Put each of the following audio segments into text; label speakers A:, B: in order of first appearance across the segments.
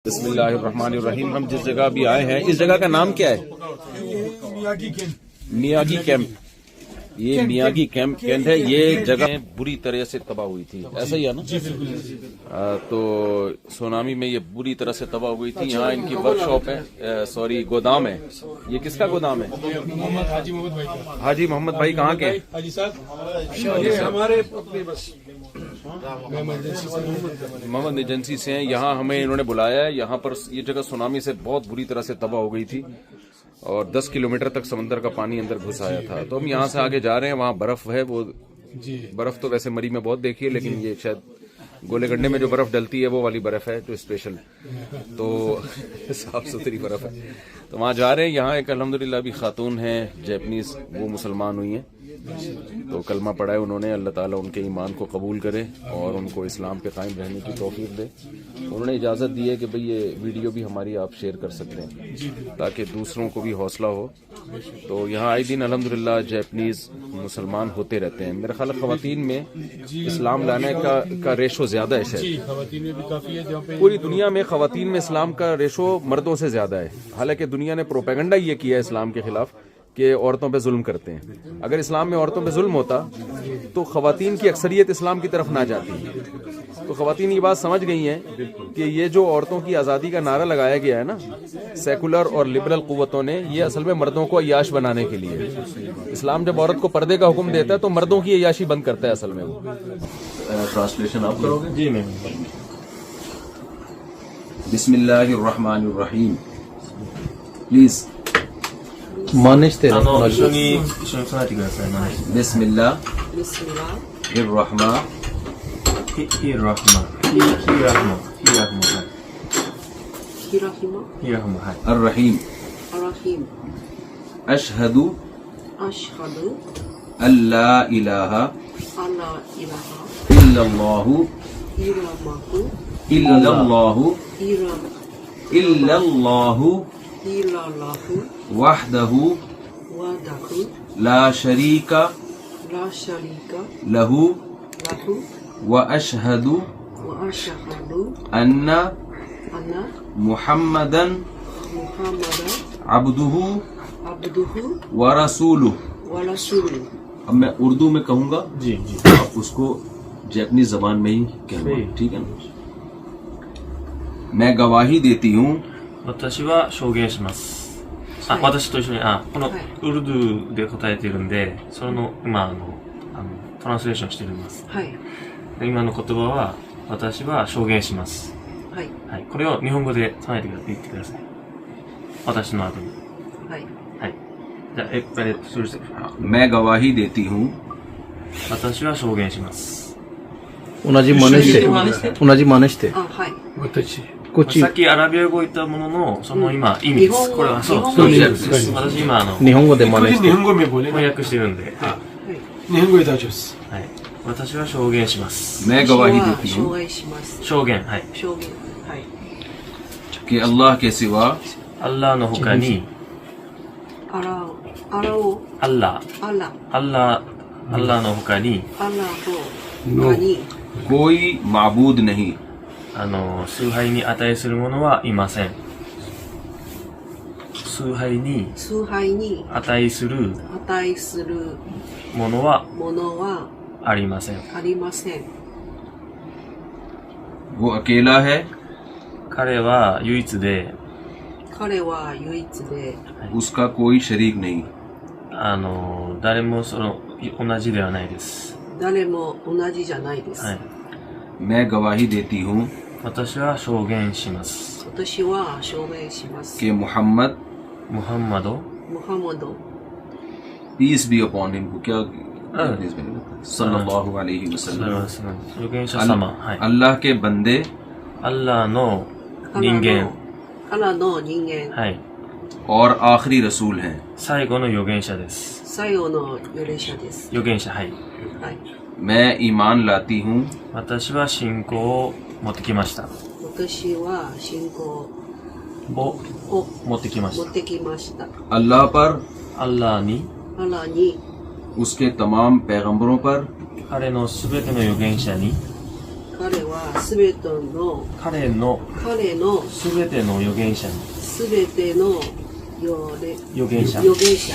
A: بسم اللہ الرحمن الرحیم. ہم جس جگہ بھی آئے ہیں اس جگہ کا نام کیا ہے؟ میاگی کیمپ. یہ میاگی کیمپ ہے. یہ جگہ بری طرح سے تباہ ہوئی تھی, ایسا ہی ہے نا؟ تو سونامی میں یہ بری طرح سے تباہ ہوئی تھی. یہاں ان کی ورک شاپ ہے, گودام ہے. یہ کس کا گودام ہے؟ حاجی محمد بھائی. کہاں کے؟ محمد ایجنسی سے ہیں. یہاں ہمیں انہوں نے بلایا ہے. یہاں پر یہ جگہ سونامی سے بہت بری طرح سے تباہ ہو گئی تھی اور 10 کلومیٹر تک سمندر کا پانی اندر گھس آیا تھا. تو ہم یہاں سے آگے جا رہے ہیں. وہاں برف ہے. وہ برف تو ویسے مری میں بہت دیکھی ہے, لیکن یہ شاید گولے گڈھے میں جو برف ڈلتی ہے وہ والی برف ہے جو اسپیشل, تو صاف ستھری برف ہے. تو وہاں جا رہے ہیں. یہاں ایک الحمدللہ ابھی خاتون ہیں جیپنیز, وہ مسلمان ہوئی ہیں, تو کلمہ پڑھا ہے انہوں نے. اللہ تعالیٰ ان کے ایمان کو قبول کرے اور ان کو اسلام پہ قائم رہنے کی توفیق دے. انہوں نے اجازت دی ہے کہ بھئی یہ ویڈیو بھی ہماری آپ شیئر کر سکتے ہیں تاکہ دوسروں کو بھی حوصلہ ہو. تو یہاں آئے دن الحمدللہ جیپنیز مسلمان ہوتے رہتے ہیں. میرا خیال ہے خواتین میں اسلام لانے کا ریشو زیادہ ہے شاید. پوری دنیا میں خواتین میں اسلام کا ریشو مردوں سے زیادہ ہے. حالانکہ دنیا نے پروپیگنڈا یہ کیا ہے اسلام کے خلاف کہ عورتوں پہ ظلم کرتے ہیں. اگر اسلام میں عورتوں پہ ظلم ہوتا تو خواتین کی اکثریت اسلام کی طرف نہ جاتی. تو خواتین یہ بات سمجھ گئی ہیں کہ یہ جو عورتوں کی آزادی کا نعرہ لگایا گیا ہے نا سیکولر اور لبرل قوتوں نے, یہ اصل میں مردوں کو عیاش بنانے کے لیے. اسلام جب عورت کو پردے کا حکم دیتا ہے تو مردوں کی عیاشی بند کرتا ہے اصل میں. وہ ٹرانسلیشن آپ کرو گے؟ جی میں. بسم اللہ الرحمن الرحیم. پلیز مانشتے بسم اللہ الرحیم. اشہد اللہ الہ الا اللہ الا اللہ وحدہ لا شریک لہ واشہد ان محمدا عبدہ ورسولہ. اب میں اردو میں کہوں گا, جی آپ اس کو جیپنیز زبان میں ہی کہنا, ٹھیک ہے نا؟ میں گواہی دیتی ہوں.
B: 私は証言します。私と一緒に、このウルドゥで答えているんで、それの今トランスレーションしています。はい。で今の言葉は、私は証言します。はい。はい。これを日本語で唱えて言ってください。私の後に。はい。はい。じゃあ、それして。
A: میں گواہی دیتی ہوں.
B: 私は証言します。
C: 同じ真似して。同じ真似して。
B: はい。
C: 私。
B: さっきアラビア語言ったものの、その今、意味です。これはそう。私今
C: 日本語で真似して。
B: 翻訳してるんで。
D: 日本語で大丈夫です。
B: はい。私は証言します。
A: میں گواہی دیتی ہوں.
B: 証言、はい。
E: 証言、はい。
A: کہ اللہ کے سوا
B: アッラーの他に、
E: アラ
B: ーの他に、
A: کوئی معبود نہیں.
B: 崇拝に値するものはいません。崇拝に値するものはありません。
A: وہ اکیلا ہے.
B: 彼は唯一で、
A: اس کا کوئی شریک نہیں.
B: 誰も同じではないです。
E: 誰も同じじゃないです。
B: はい。
A: میں گواہی دیتی ہوں.
B: 私は証言します。
E: 私は証明します。
A: کہ محمد پیس بی اپون ہم کو کیا صلی اللہ علیہ وسلم اللہ کے بندے,
B: アッラーの人間、はい。
A: اور آخری رسول ہیں.
B: 最後の預言者です。預言者、はい。
E: はい。
A: میں ایمان لاتی ہوں.
B: 私は信仰を持ってきました。
E: 私は信仰
B: を持ってきました。
A: اللہ پر,
B: アッラーに、
A: اس کے تمام پیغمبروں پر,
B: 彼のすべての預言者に、
E: 彼彼はすべての
B: 彼のすべての預言者に
E: すべての
B: 預言者
E: 預言者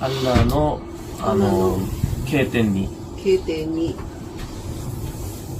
B: アッラーの経典に
E: 経典に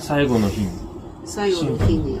B: 最後の日に
E: 最後の日に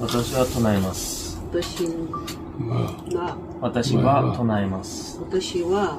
B: 私は唱えます。
E: 私
B: は唱えます。
E: 私は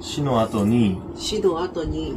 B: 死の後に
E: 死の後に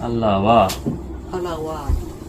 B: アッラーは
E: アラは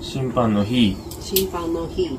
B: 審判の日
E: 審判の日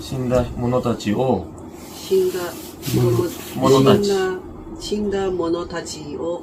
B: 死んだ者たちを
E: 死んだ者たちを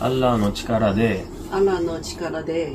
B: アッラーの力で
E: アラの力で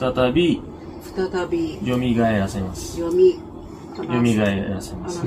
B: 再び
E: よみ
B: 蘇らせます。
E: 蘇
B: らせます。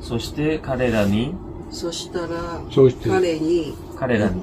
B: そして彼らに
E: そしたら
B: 彼らに、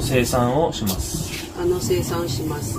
B: 生産をします。
E: 生産します。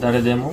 B: 誰でも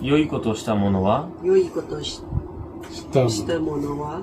B: 良いことをした者は
E: 良いことした者は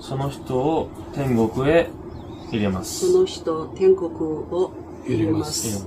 B: その人を天国へ入れます。
E: その人天国を入れます。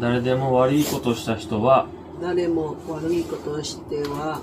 B: 誰でも悪いことをした人は
E: 誰も悪いことをしては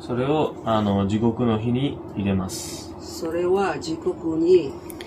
B: それを地獄の火に入れます。
E: それは地獄に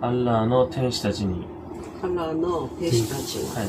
B: アッラーの天使たちに、
E: アラの兵士たちを、
B: はい、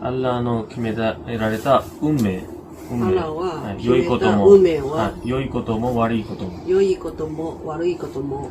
B: アッラーの決められた運命、
E: アラは
B: はい、
E: 決
B: 良い
E: めた
B: ことも、
E: 運命は、
B: はい、良いことも悪いことも、
E: 良いことも悪いことも、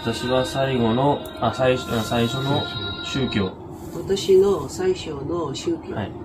B: 私は最初の宗教、
E: 私の最初の宗教、
B: はい、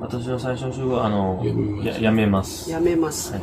B: 私は最初の宗教をやめます。
E: やめます。
B: はい、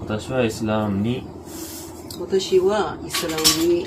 B: 私はイスラムに、
E: 私はイスラムに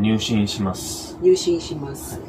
B: 入信します。
E: 入信します。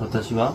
B: 私は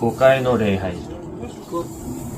B: 5回の礼拝、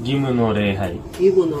B: 義務の礼拝、
E: 義務の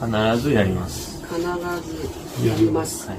B: 必ずやります。
E: 必ずやります。
B: はい、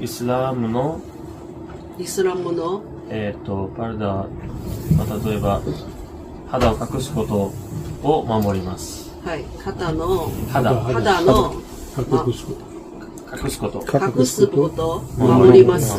B: イスラムのパルダ、例えば肌を隠すことを守ります。
E: はい、肌の
B: 隠すこと、
E: 隠すことを守ります。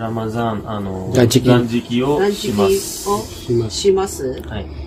B: ラマザン
C: 断食
B: 断食を
E: 断
B: しま
E: 食
B: す。
E: をします。
B: はい、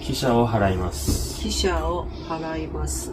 B: 記者を払います。
E: 記者を払います。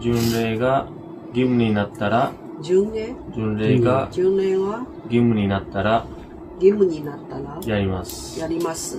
B: 巡礼が義務になったら、
E: 巡礼
B: が
E: は
B: 義務になったら
E: 義務になったら
B: やります。
E: やります。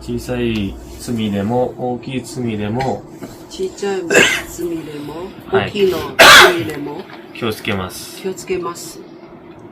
B: 小さい罪でも大きい罪でも
E: ちっちゃい罪でも
B: はい
E: 大きいの罪でも
B: 気をつけます。
E: 気をつけます。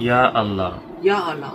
B: やアッラー、
E: やあら、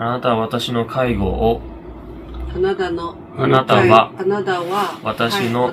B: あなたは私の介護を、
E: あなたは
B: 私の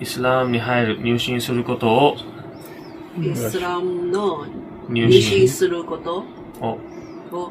B: イスラムに入信することを
E: イスラムの
B: 入
E: 入信
B: 信
E: すること
B: を、
E: を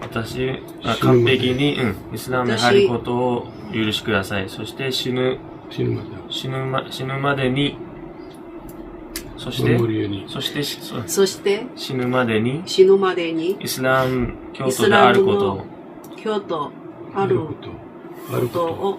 B: 私が完璧に、イスラムに入ることを許しください。そして死ぬまでに、そして死ぬまでにイスラム教徒であることを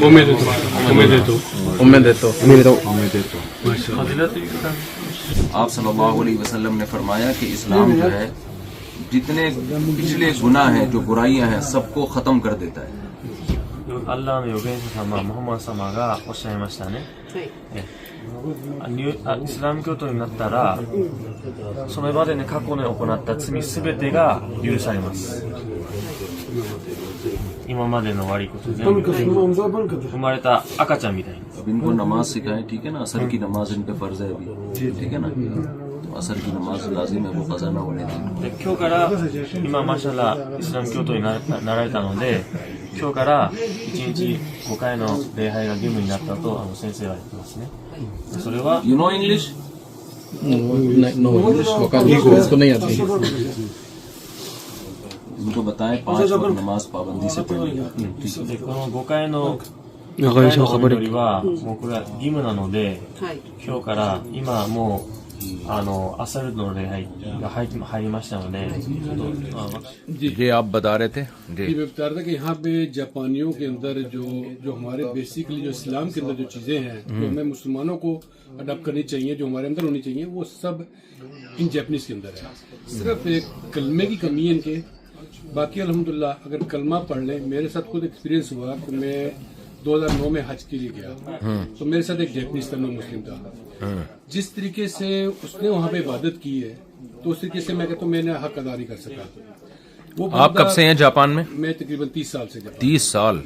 C: おめでとう。
B: 風だというか
A: آپ صلی اللہ علیہ وسلم نے فرمایا کہ اسلام جو ہے جتنے پچھلے گناہ ہیں جو برائیاں ہیں سب کو ختم کر دیتا ہے.
B: アッラーの預言者様、ムハンマド様がおっしゃいましたね。イスラム教徒になったら、その場でね、過去に行った罪すべてが許されます。今までの悪いこと全部、生まれた赤ちゃんみたいに。
A: اب ان کو نماز سکھائیں, ٹھیک ہے نا, اثر کی نماز ان پہ فرض ہے ابھی, ٹھیک ہے نا, تو اثر کی نماز لازم ہے, وہ قضا نہ ہونے دیں.
B: で今日から今マシャアライスラム教徒になられたので、今日から1日5回の礼拝が義務になったと先生は言ってますね。それは
A: You know English?
C: No, اس کو نہیں آتی.
A: ان کو بتائیں 5 وقت نماز پابندی سے پڑھیں.
B: でこの5回の5回のお祈りはもうこれは義務なので、
E: はい。
B: 今日から今もうアサルの礼拝が入りましたので、ちょっと
A: یہ آپ بتا رہے تھے
D: جی میں بتا رہا تھا کہ یہاں پہ جاپانیوں کے اندر جو ہمارے بیسیکلی جو اسلام کے اندر جو چیزیں ہیں جو ہمیں مسلمانوں کو اڈاپٹ کرنی چاہیے, جو ہمارے اندر ہونی چاہیے, وہ سب ان جاپنیز کے اندر ہے. صرف ایک کلمے کی کمی ہے ان کے. باقی الحمدللہ اگر کلمہ پڑھ لیں, میرے ساتھ خود ایکسپیرینس ہوا کہ میں 2009 میں حج کے لیے گیا تو میرے ساتھ ایک جیپنیز تھا, مسلم تھا. جس طریقے سے اس نے وہاں پہ عبادت کی ہے تو اس طریقے سے میں کہتا ہوں میں نے حق ادا نہیں کر سکا. وہ
A: آپ کب سے ہیں جاپان میں؟
D: میں تقریباً 30 سال سے جاپان.
A: 30 سال.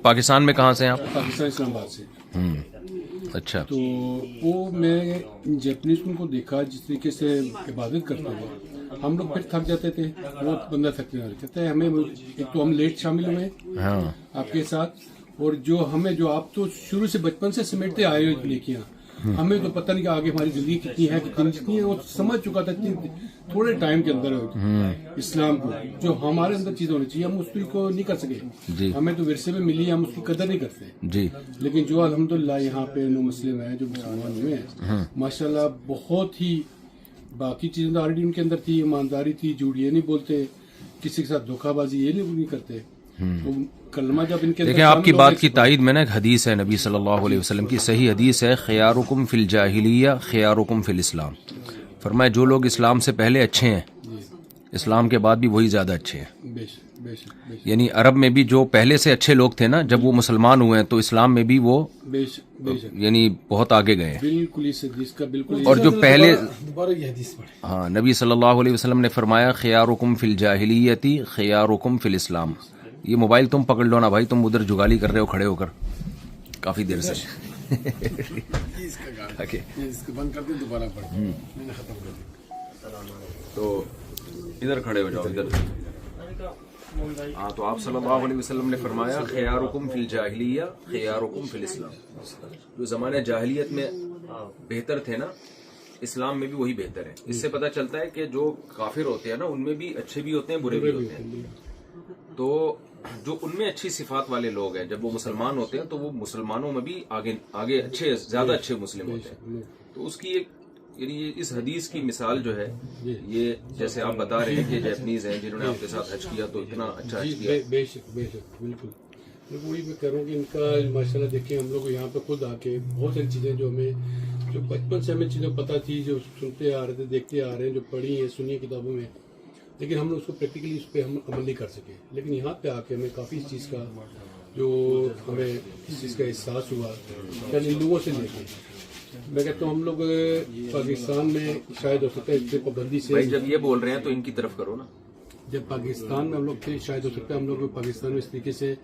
A: پاکستان میں کہاں سے ہیں آپ؟
D: پاکستان اسلام آباد سے.
A: اچھا.
D: تو وہ میں جیپنیز کو دیکھا جس طریقے سے عبادت کرتے ہوئے, ہم لوگ پھر تھک جاتے تھے, وہ بندہ تھکنے والے کہتے ہیں ہمیں ایک تو ہم لیٹ شامل ہوئے آپ کے ساتھ, اور جو آپ تو شروع سے بچپن سے سمیٹتے آئے ہو نیکیاں, ہمیں تو پتہ نہیں کہ آگے ہماری زندگی کتنی ہے کتنی ہے, وہ سمجھ چکا تھا تھوڑے ٹائم کے اندر اسلام کو جو ہمارے اندر چیز ہونی چاہیے ہم اس کو نہیں کر سکے. ہمیں تو ورثے میں ملی, ہم اس کی قدر نہیں کرتے
A: جی.
D: لیکن جو الحمدللہ یہاں پہ نو مسلم ہیں جو مسلمان ہوئے ہیں ماشاءاللہ بہت ہی باقی چیزیں تو آلریڈی ان کے اندر تھی, ایمانداری تھی, جھوٹ یہ نہیں بولتے, کسی کے ساتھ دھوکہ بازی یہ نہیں کرتے. تو کلمہ جب ان کے
A: دیکھیں آپ کی بات کی تائید میں نا ایک حدیث ہے نبی صلی اللہ علیہ وسلم کی, صحیح حدیث ہے, خیارکم فی الجاہلیہ خیارکم فی الاسلام. فرمایا جو لوگ اسلام سے پہلے اچھے ہیں اسلام کے بعد بھی وہی زیادہ اچھے ہیں. یعنی عرب میں بھی جو پہلے سے اچھے لوگ تھے نا, جب وہ مسلمان ہوئے ہیں تو اسلام میں بھی وہ یعنی بہت آگے گئے ہیں.
D: بالکل.
A: اور جو پہلے ہاں نبی صلی اللہ علیہ وسلم نے فرمایا خیارکم فی الجاہلیۃ خیارکم فی الاسلام. یہ موبائل تم پکڑ لو نا بھائی, تم ادھر جگالی کر رہے ہو کھڑے ہو کر کافی دیر سے. تو ادھر کھڑے ہو جاؤ ادھر. ہاں تو آپ صلی اللہ علیہ وسلم نے فرمایا خیارکم فی الجاہلیہ خیارکم فی الاسلام. جو زمانہ جاہلیت میں بہتر تھے نا اسلام میں بھی وہی بہتر ہے. اس سے پتہ چلتا ہے کہ جو کافر ہوتے ہیں نا ان میں بھی اچھے بھی ہوتے ہیں برے بھی ہوتے ہیں. تو جو ان میں اچھی صفات والے لوگ ہیں جب وہ مسلمان ہوتے ہیں تو وہ مسلمانوں میں بھی آگے اچھے زیادہ اچھے مسلم ہوتے ہیں. تو اس کی ایک یعنی اس حدیث کی مثال جو ہے یہ جیسے آپ بتا رہے ہیں کہ جیپنیز ہیں جنہوں نے آپ کے ساتھ حج کیا تو اتنا اچھا حج کیا.
D: بے شک بالکل. وہی میں کہہ رہا ہوں کہ ان کا ماشاءاللہ دیکھیں ہم لوگ یہاں پہ خود آ کے بہت ساری چیزیں جو ہمیں جو بچپن سے ہمیں چیزیں پتہ تھی, جو سنتے آ رہے تھے, دیکھتے آ رہے ہیں, جو پڑھی ہیں سنی کتابوں میں, لیکن ہم لوگ اس کو پریکٹیکلی اس پہ ہم عمل نہیں کر سکے. لیکن یہاں پہ آ کے ہمیں کافی اس چیز کا جو ہمیں اس چیز کا احساس ہوا یعنی ان لوگوں سے لے کے میں کہتا ہوں ہم لوگ پاکستان میں شاید ہو سکتا ہے اس پہ پابندی سے.
A: جب یہ بول رہے ہیں تو ان کی طرف کرو نا. جب
D: پاکستان میں ہم لوگ تھے شاید ہو سکتا ہے ہم لوگ پاکستان میں اس طریقے سے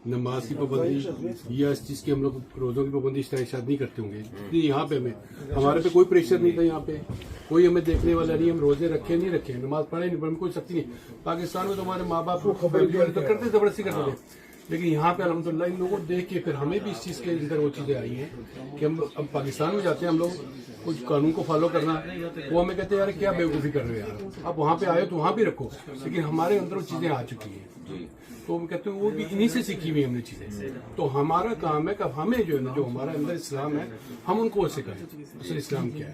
D: نماز کی پابندی یا اس چیز کی ہم لوگ روزوں کی پابندی شاید نہیں کرتے ہوں گے. یہاں پہ ہمارے پہ کوئی پریشر نہیں تھا, یہاں پہ کوئی ہمیں دیکھنے والا نہیں, ہم روزے رکھے نہیں رکھے, نماز پڑھے نہیں پڑھے, کوئی سختی نہیں. پاکستان میں تو ہمارے ماں باپ کو کرتے زبردستی کرتے تھے, لیکن یہاں پہ الحمدللہ ان لوگوں کو دیکھ کے پھر ہمیں بھی اس چیز کے اندر وہ چیزیں آئی ہیں کہ ہم اب پاکستان میں جاتے ہیں ہم لوگ کچھ قانون کو فالو کرنا, وہ ہمیں کہتے ہیں یار کیا بیوقوفی کر رہے ہیں یار, آپ وہاں پہ آئے تو وہاں بھی رکھو, لیکن ہمارے اندر وہ چیزیں آ چکی ہیں. تو ہم کہتے ہیں وہ بھی انہی سے سیکھی ہوئی ہم نے چیزیں. تو ہمارا کام ہے کہ ہمیں جو ہے نا جو ہمارا اندر اسلام ہے ہم ان کو سکھائیں اصل اسلام کیا ہے.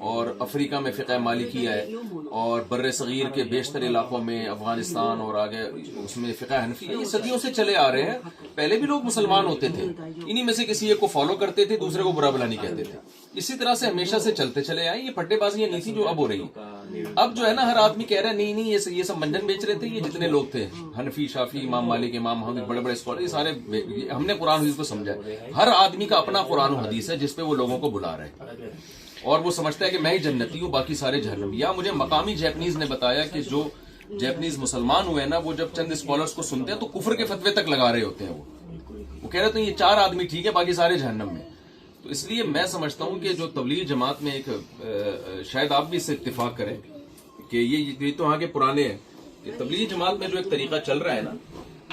A: اور افریقہ میں فقہ مالکیہ ہے، اور بر صغیر کے بیشتر علاقوں میں افغانستان اور آگے اس میں فقہ حنفی ہے. یہ صدیوں سے چلے آ رہے ہیں. پہلے بھی لوگ مسلمان ہوتے تھے، انہی میں سے کسی ایک کو فالو کرتے تھے، دوسرے کو برا بھلا نہیں کہتے تھے. اسی طرح سے ہمیشہ سے چلتے چلے آئے. یہ پٹے بازیاں نہیں تھی جو اب ہو رہی ہیں. اب جو ہے نا ہر آدمی کہہ رہا ہے نہیں یہ سب منجن بیچ رہے تھے. یہ جتنے لوگ تھے حنفی، شافی، امام مالک، امام محمد، بڑے بڑے اسکالر، یہ سارے ہم نے قرآن حدیث کو سمجھا ہے. ہر آدمی کا اپنا قرآن و حدیث ہے جس پہ وہ لوگوں کو بلا رہے ہیں، اور وہ سمجھتا ہے کہ میں ہی جنتی ہوں، باقی سارے جہنمی. یا مجھے مقامی جیپنیز نے بتایا کہ جو جیپنیز مسلمان ہوئے ہیں نا، وہ جب چند اسکالرس کو سنتے ہیں تو کفر کے فتوے تک لگا رہے ہوتے ہیں. وہ کہہ رہے تھے یہ 4 آدمی ٹھیک ہے، باقی سارے جہنم میں. تو اس لیے میں سمجھتا ہوں کہ جو تبلیغ جماعت میں ایک شاید آپ بھی اس سے اتفاق کریں کہ یہ تو وہاں کے پرانے ہیں کہ تبلیغ جماعت میں جو ایک طریقہ چل رہا ہے نا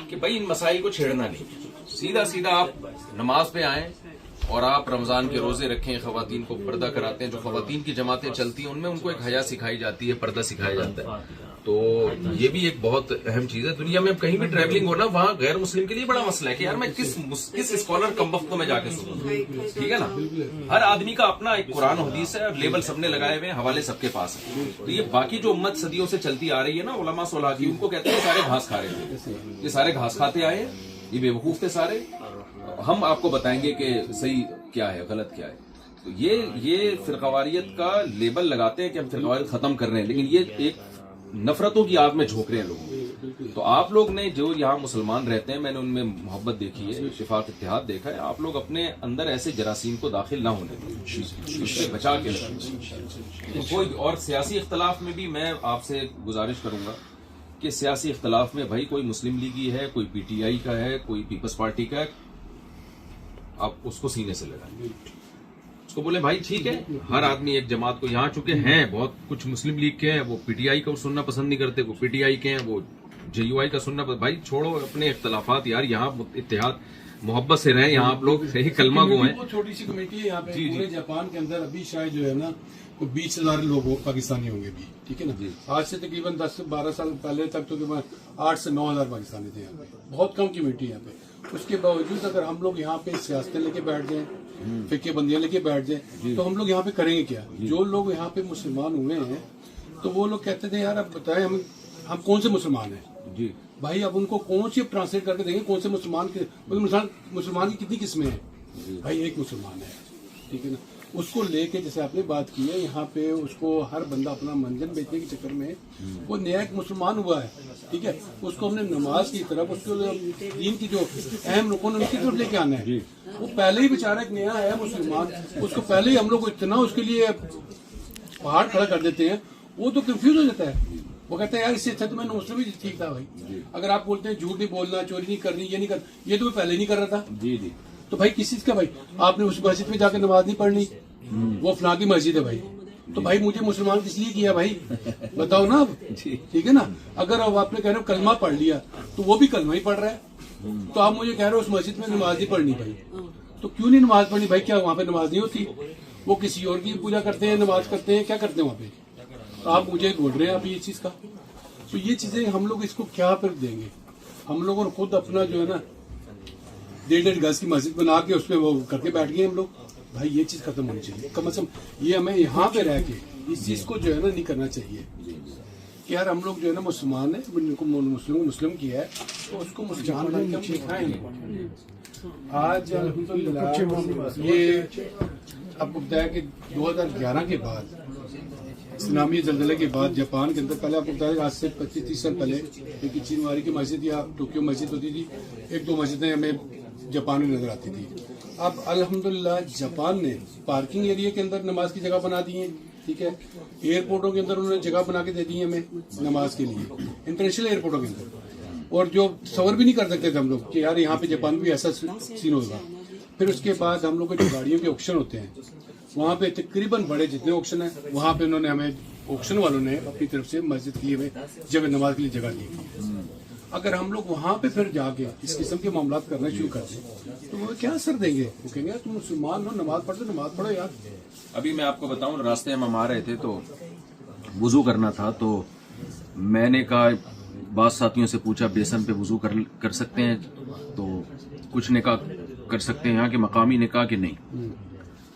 A: کہ بھائی ان مسائل کو چھیڑنا نہیں، سیدھا آپ نماز پہ آئیں اور آپ رمضان کے روزے رکھیں، خواتین کو پردہ کراتے ہیں. جو خواتین کی جماعتیں چلتی ہیں ان میں ان کو ایک حیا سکھائی جاتی ہے، پردہ سکھایا جاتا ہے. تو یہ بھی ایک بہت اہم چیز ہے. دنیا میں کہیں بھی ٹریولنگ ہو نا، وہاں غیر مسلم کے لیے بڑا مسئلہ ہے کہ یار میں کس اسکالر کم وقت کو میں جا کے سنوں. ٹھیک ہے نا، ہر آدمی کا اپنا ایک قرآن و حدیث ہے، اور لیبل سب نے لگائے ہوئے ہیں، حوالے سب کے پاس ہیں. تو یہ باقی جو امت صدیوں سے چلتی آ رہی ہے نا، علماء صلاح کی، ان کو کہتے ہیں سارے گھاس کھا رہے تھے، یہ سارے گھاس کھاتے آئے ہیں، یہ بے وقوف تھے سارے. ہم آپ کو بتائیں گے کہ صحیح کیا ہے، غلط کیا ہے. تو یہ فرقواریت کا لیبل لگاتے ہیں کہ ہم فرقواریت ختم کر رہے ہیں، لیکن یہ ایک نفرتوں کی آگ میں جھونک رہے ہیں لوگوں کو. تو آپ لوگ نے جو یہاں مسلمان رہتے ہیں، میں نے ان میں محبت دیکھی ہے، اتفاق اتحاد دیکھا ہے. آپ لوگ اپنے اندر ایسے جراثیم کو داخل نہ ہونے دیں، اس سے بچا کے رکھیں. کوئی اور سیاسی اختلاف میں بھی میں آپ سے گزارش کروں گا کہ سیاسی اختلاف میں بھائی کوئی مسلم لیگی ہے، کوئی پی ٹی آئی کا ہے، کوئی پیپلز پارٹی کا ہے، آپ اس کو سینے سے لگائیں، اس کو بولے بھائی ٹھیک ہے ہر آدمی ایک جماعت کو. یہاں چونکہ ہیں بہت کچھ مسلم لیگ کے ہیں، وہ پی ٹی آئی کو سننا پسند نہیں کرتے، وہ پی ٹی آئی کے ہیں، وہ جے یو آئی کا سننا پسند. بھائی چھوڑو اپنے اختلافات یار، یہاں اتحاد محبت سے رہیں. یہاں آپ لوگ ایک کلمہ گو ہیں.
D: چھوٹی سی کمیٹی ہے یہاں پہ پورے جاپان کے اندر. ابھی شاید جو ہے نا 20,000 لوگ پاکستانی ہوں گے بھی. ٹھیک ہے نا، آج سے تقریباً 10 سے 12 سال پہلے تک تو 8 سے 9,000 پاکستانی تھے یہاں پہ. بہت کم کمیٹی یہاں پہ. اس کے باوجود اگر ہم لوگ یہاں پہ سیاستیں لے کے بیٹھ جائیں، فقہ بندیاں لے کے بیٹھ جائیں، تو ہم لوگ یہاں پہ کریں گے کیا؟ جو لوگ یہاں پہ مسلمان ہوئے ہیں تو وہ لوگ کہتے تھے یار اب بتائیں ہم کون سے مسلمان ہیں. جی بھائی اب ان کو کون سی ٹرانسلیٹ کر کے دیں گے کون سے مسلمان کے. مسلمان کی کتنی قسمیں ہیں؟ بھائی ایک مسلمان ہے. ٹھیک ہے نا، اس کو لے کے جیسے آپ نے بات کی ہے یہاں پہ، اس کو ہر بندہ اپنا منجن بیچنے کے چکر میں وہ نیا ایک مسلمان ہوا ہے. ٹھیک ہے، اس کو ہم نے نماز کی طرف، اس کو دین کی جو اہم رکن ان کی طرف لے کے آنا ہے. وہ پہلے ہی بیچارہ ایک نیا ہے مسلمان، اس کو پہلے ہی ہم لوگ اتنا اس کے لیے پہاڑ کھڑا کر دیتے ہیں، وہ تو کنفیوز ہو جاتا ہے. وہ کہتا ہے یار اس سے اچھا تو میں مسلم ہی ٹھیک تھا. بھائی اگر آپ بولتے ہیں جھوٹ نہیں بولنا، چوری نہیں کرنی، یہ نہیں کرنا، یہ تو میں پہلے ہی نہیں کر رہا تھا. جی جی. تو بھائی کس چیز کا بھائی آپ نے اس مسجد میں جا کے نماز نہیں پڑھنی، وہ فلاں کی مسجد ہے بھائی، تو بھائی مجھے مسلمان کس لیے کیا بھائی بتاؤ نا اب. ٹھیک ہے نا، اگر اب آپ نے کہہ رہے ہو کلمہ پڑھ لیا تو وہ بھی کلمہ ہی پڑھ رہا ہے، تو آپ مجھے کہہ رہے ہو اس مسجد میں نماز نہیں پڑھنی. بھائی تو کیوں نہیں نماز پڑھنی بھائی؟ کیا وہاں پہ نماز نہیں ہوتی؟ وہ کسی اور کی پوجا کرتے ہیں، نماز کرتے ہیں، کیا کرتے ہیں وہاں پہ؟ آپ مجھے بول رہے ہیں آپ یہ چیز کا. تو یہ چیزیں ہم لوگ اس کو کیا پھر دیں گے؟ ہم لوگ اور خود اپنا جو ہے نا 1.5 گز کی مسجد بنا کے اس پہ وہ کر کے بیٹھ گئے ہم لوگ. بھائی یہ چیز ختم ہونی چاہیے. کم از کم یہ ہمیں یہاں پہ رہ کے اس چیز کو جو ہے نا نہیں کرنا چاہیے کہ یار ہم لوگ جو ہے نا مسلمان ہیں، مسلم کیا ہے تو اس کو مسلمان بن کے ہم دکھائیں. آج الحمدللہ یہ آپ کو بتایا کہ 2011 کے بعد اسلامی زلزلے کے بعد جاپان کے اندر، پہلے آپ کو بتایا آج سے 25-30 سال پہلے ایک چینواری کی مسجد یا ٹوکیو مسجد ہوتی تھی، 1-2 مسجدیں ہمیں جاپان میں نظر آتی تھی. اب الحمدللہ جاپان نے پارکنگ ایریا کے اندر نماز کی جگہ بنا دی ہے. ٹھیک ہے، ایئرپورٹوں کے اندر انہوں نے جگہ بنا کے دے دی ہے ہمیں نماز کے لیے، انٹرنیشنل ایئرپورٹوں کے اندر. اور جو تصور بھی نہیں کر سکتے تھے ہم لوگ کہ یار یہاں پہ جاپان بھی ایسا سین ہوگا. پھر اس کے بعد ہم لوگ کے جو گاڑیوں کے آکشن ہوتے ہیں وہاں پہ تقریباً بڑے جتنے آکشن ہیں وہاں پہ انہوں نے ہمیں آکشن والوں نے اپنی طرف سے مسجد کے لیے جگہ نماز کے لیے جگہ دی. اگر ہم لوگ وہاں پہ پھر جا کے اس قسم کے معاملات کرنا شروع کر دیں تو وہ کیا اثر دیں گے؟ وہ کہیں گے تم مسلمان ہو، نماز پڑھتے نماز پڑھو یار.
A: ابھی میں آپ کو بتاؤں راستے میں ہم آ رہے تھے تو وضو کرنا تھا، تو میں نے کہا بعض ساتھیوں سے پوچھا بیسن پہ وضو کر سکتے ہیں؟ تو کچھ نے کہا کر سکتے ہیں، یہاں کے مقامی نے کہا کہ نہیں،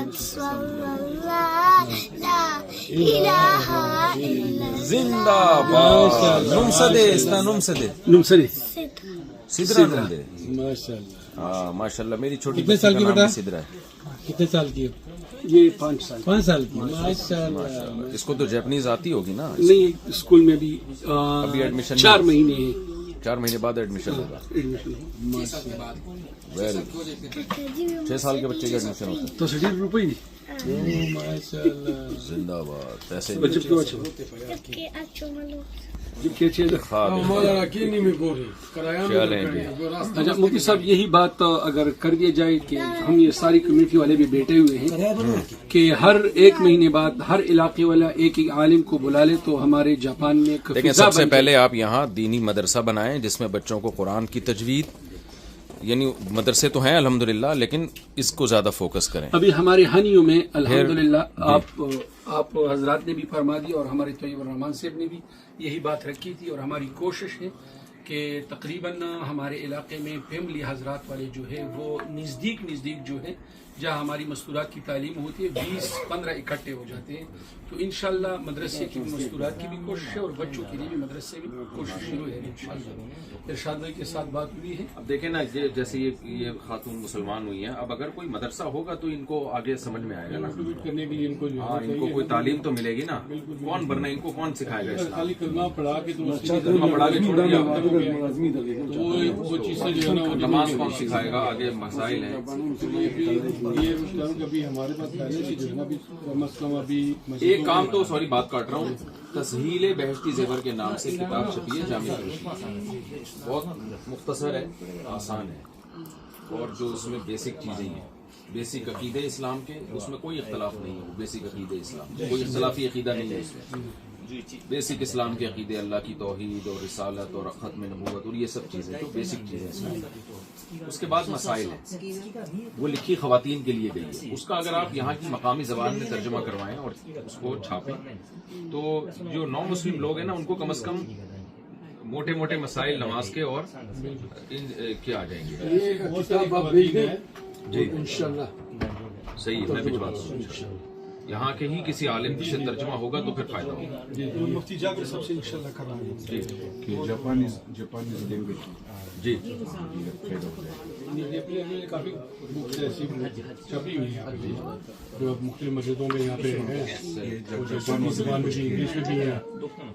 F: محمد صلی اللہ لا الہ الا
A: زندہ باد.
G: نمسری
A: سدرا نمدے.
D: ماشاء اللہ.
A: ہاں ماشاء اللہ. میری چھوٹی
D: کتنے سال
A: بچی
D: کی
A: کا نام
D: بیٹا؟
A: سدرا ہے.
D: کتنے سال کی ہو؟
G: یہ 5 سال
D: 5 سال کی. ماشاء اللہ.
A: اس کو تو جیپنیز آتی ہوگی نا.
G: نہیں اسکول میں بھی
A: ابھی ایڈمیشن
G: 4 مہینے ہیں
A: 4 مہینے بعد ایڈمیشن ہوگا. ویری 6 سال کے بچے کا ایڈمیشن ہوتا ہے.
G: تو 60 روپے
D: ماشاء اللہ.
A: زندہ باد. پیسے
G: بچے کو اچھا
F: کہ اچھا ملو
G: اچھا مفتی صاحب یہی بات اگر کر دیا جائے کہ ہم یہ ساری کمیونٹی والے بھی بیٹھے ہوئے ہیں کہ ہر 1 مہینے بعد ہر علاقے والا ایک عالم کو بلا لے تو ہمارے جاپان میں ایک
A: لیکن
G: فضا
A: سب سے
G: بن
A: پہلے آپ یہاں دینی مدرسہ بنائیں جس میں بچوں کو قرآن کی تجوید، یعنی مدرسے تو ہیں الحمدللہ لیکن اس کو زیادہ فوکس کریں.
G: ابھی ہمارے ہنیوں میں الحمدللہ آپ حضرات نے بھی فرما دی اور ہمارے طیب الرحمان صاحب نے بھی یہی بات رکھی تھی اور ہماری کوشش ہے کہ تقریباً ہمارے علاقے میں فیملی حضرات والے جو ہے وہ نزدیک جو ہے جہاں ہماری مستورات کی تعلیم ہوتی ہے 20-15 اکٹھے ہو جاتے ہیں. تو انشاءاللہ مدرسے کی مستورات کی بھی کوشش ہے اور بچوں کے لیے بھی مدرسے میں کوشش شروع ہے انشاءاللہ. ارشاد بھائی کے ساتھ بات ہوئی ہے.
A: اب دیکھیں نا جیسے یہ خاتون مسلمان ہوئی ہیں، اب اگر کوئی مدرسہ ہوگا تو ان کو آگے سمجھ میں آئے گا نا.
D: کرنے کے لیے ان کو جو
A: ہاں ان کو کوئی تعلیم تو ملے گی نا. کون ورنہ ان کو کون سکھائے گا اسلام؟
D: خالی کلمہ پڑھا کے تو
A: کلمہ پڑھا کے چھوڑ دیا
D: وہ چیزیں جو ہے نا
A: نماز کون سکھائے گا؟ آگے مسائل ہیں.
D: یہ کبھی ہمارے پاس پہلے سے جو ہے نا کم از کم ابھی
A: ایک کام تو سوری بات کاٹ رہا ہوں، تسہیل بہشتی زیور کے نام سے کتاب چھپی ہے جامع روشنی. بہت مختصر ہے، آسان ہے اور جو اس میں بیسک چیزیں ہیں، بیسک عقیدے اسلام کے، اس میں کوئی اختلاف نہیں ہے. وہ بیسک عقیدے اسلام کوئی اختلافی عقیدہ نہیں ہے اس میں. بیسک اسلام کے عقیدے اللہ کی توحید اور رسالت اور ختم نبوت اور یہ سب چیزیں تو بیسک چیزیں اسلام. اس کے بعد مسائل ہیں، وہ لکھی خواتین کے لیے گئی ہے. اس کا اگر آپ یہاں کی مقامی زبان میں ترجمہ کروائیں اور اس کو چھاپیں تو جو نو مسلم لوگ ہیں نا ان کو کم از کم موٹے موٹے مسائل نماز کے اور کیا آ جائیں گے. جی
H: انشاءاللہ
A: صحیح ہے، میں بھجواتا ہوں. یہاں کے ہی کسی عالم سے ترجمہ ہوگا تو پھر فائدہ ہوگا.
G: مفتی جابر صاحب سے انشاءاللہ کرائیں گے.
A: جی
D: کافی بکس ایسی چھپی ہوئی ہیں جو مختلف مسجدوں میں یہاں پہ ہیں. جاپانی زبان میں بھی انگلش میں بھی ہے،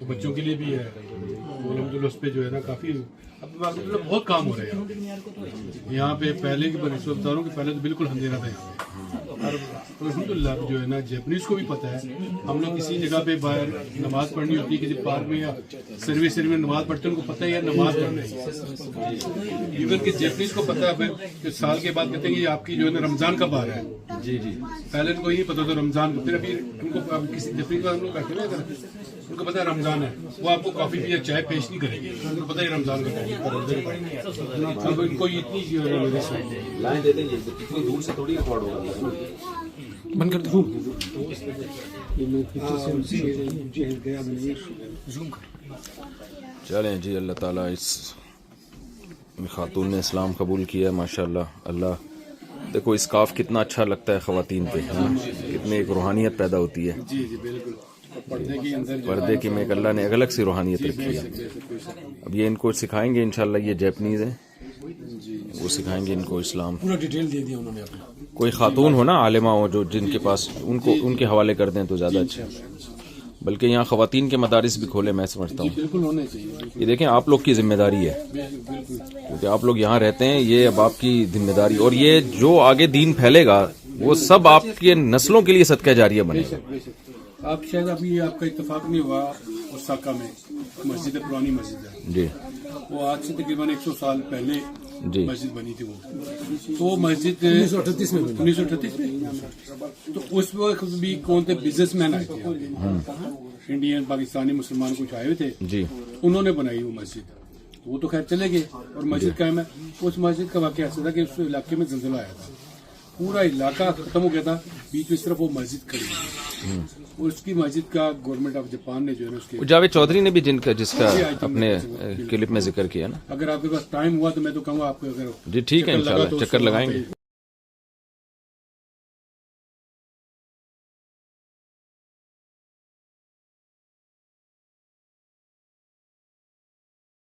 D: بچوں کے لیے بھی ہے. الحمدللہ اس پہ جو ہے نا کافی مطلب بہت کام ہو رہا ہے یہاں پہ. پہلے کی بنسبت بتا رہا ہوں کہ پہلے تو بالکل اندھیرا تھا یہاں پہ. الحمدللہ جو ہے نا جیپنیز کو بھی پتہ ہے. ہم لوگ کسی جگہ پہ باہر نماز پڑھنی ہوتی ہے، کسی پارک میں یا سروس میں نماز پڑھتے ہیں، ان کو پتہ ہے یار نماز پڑھنا ہے. ایون کہ جیپنیز کو پتہ ہے کہ سال کے بعد کہتے ہیں کہ آپ کی جو ہے نا رمضان کب آ رہا ہے. جی پہلے ان کو یہ پتا تھا رمضان کو. پھر ابھی ان کو کسی جیپنیز کا ہم لوگ بیٹھے ہوئے تھے، ان کو پتا ہے رمضان ہے، وہ آپ کو کافی بھی یا چائے پیش نہیں کرے گی. ان کو پتا ہے رمضان کا اب ان کو اتنی جو ہے
A: لائن دے دیں گے کتنی دور سے تھوڑی ریکارڈ ہوگا.
C: بند کر دوں.
A: چلیں جی، اللہ تعالیٰ اس خاتون نے اسلام قبول کیا ماشاءاللہ. اللہ دیکھو اس کاف کتنا اچھا لگتا ہے خواتین پہ، کتنی ایک روحانیت پیدا ہوتی ہے.
D: جی بالکل.
A: پردے کی میں ایک اللہ نے ایک الگ سی روحانیت رکھی ہے. اب یہ ان کو سکھائیں گے انشاءاللہ. یہ جیپنیز ہیں، وہ سکھائیں گے ان کو اسلام.
H: پورا ڈیٹیل دے دیا انہوں نے اپنا.
A: کوئی خاتون ہو نا عالمہ ہو جو جن کے پاس ان کے حوالے کر دیں تو زیادہ اچھا. بلکہ یہاں خواتین کے مدارس بھی کھولے میں سمجھتا ہوں.
D: بالکل ہونا چاہیے.
A: یہ دیکھیں آپ لوگ کی ذمہ داری ہے کیونکہ آپ لوگ یہاں رہتے ہیں. یہ اب آپ کی ذمہ داری، اور یہ جو آگے دین پھیلے گا وہ سب آپ کے نسلوں کے لیے صدقہ جاریہ بنے گا.
D: آپ شاید ابھی آپ کا اتفاق نہیں ہوا اوساکا میں مسجد ہے، پرانی مسجد ہے.
A: جی
D: وہ آج سے تقریباً 100 سال پہلے
A: جی
D: مسجد بنی تھی. وہ مسجد 1938 میں. تو اس وقت بھی کون تھے بزنس مین آئے تھے، انڈین پاکستانی مسلمان کچھ آئے ہوئے تھے.
A: جی
D: انہوں نے بنائی وہ مسجد. وہ تو خیر چلے گئے اور مسجد قائم ہے. اس مسجد کا واقعہ ایسا تھا کہ اس علاقے میں زلزلہ آیا تھا، پورا علاقہ ختم ہو گیا تھا. بیچ میں صرف وہ مسجد کھڑی ہے. اس کی مسجد کا گورنمنٹ آف جاپان نے جو ہے نا اس کے
A: جاوید چودھری نے بھی جس کا اپنے کلپ میں ذکر کیا نا.
D: اگر آپ کے پاس ٹائم ہوا تو میں تو کہوں گا آپ کو اگر
A: جی ٹھیک ہے انشاءاللہ چکر لگائیں گے.